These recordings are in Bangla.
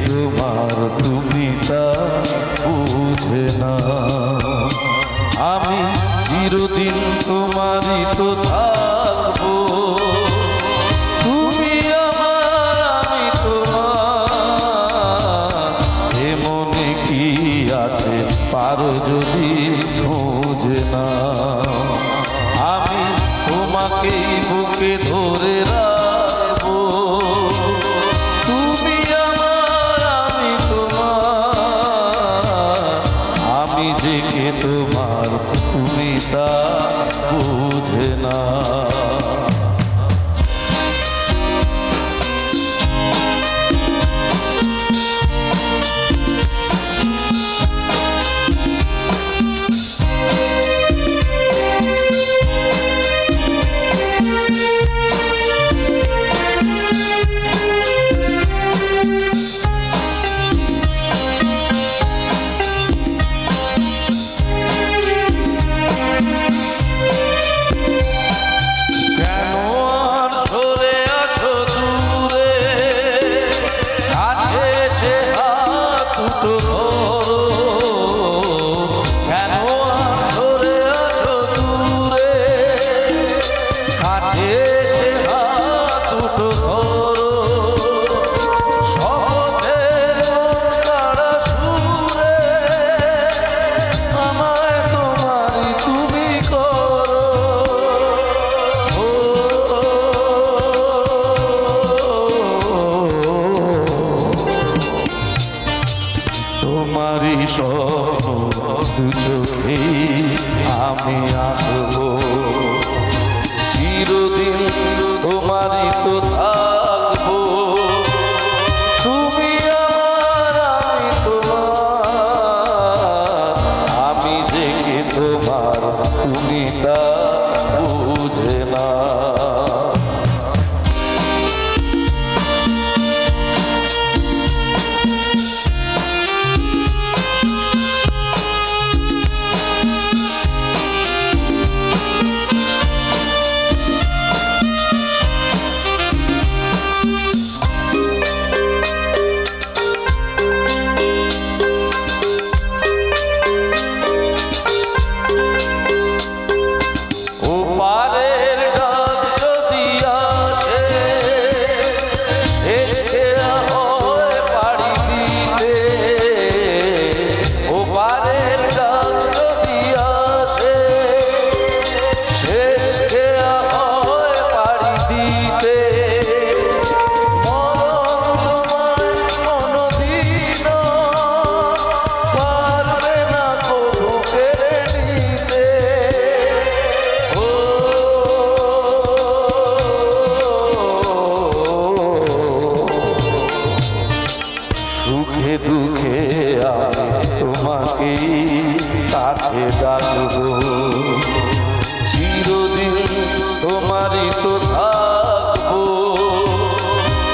তোমার তুমি তা বুঝে না। আমি চিরদিন তোমারই তো থাকবো, তুমি আমার আমি তোমার। এমনে কি আছে পারো যদি বুঝে না। আমি তোমাকেই বুকে ধরে রাখবো, তুমি আমার আমি তোমার। আমি যে কে তোমার তুমি তা বুঝে না। তোমারই দু চোখে আমি আসবো, চিরদিন তোমারই তো থাকবো। তুমি আমার আমি তোমার। আমি যে কে তোমার তুমি তা বুঝে না। সুখে দুঃখে আমি তোমাকে কাছে ডাকবো, চিরদিন তোমারই তো থাকবো।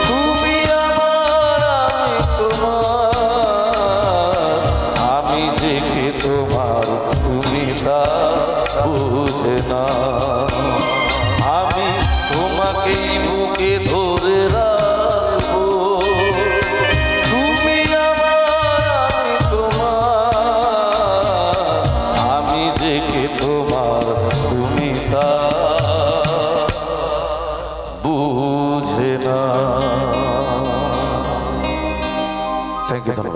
তুমি আমার আমি তোমার। আমি যে কে তোমার তুমি তা বুঝে না। আমি তোমাকেই বুকে ধরে রাখবো, তুমি আমার আমি তোমার। আমি যে কে তোমার তুমি তা বুঝে না। থ্যাংক ইউ, ধন্যবাদ।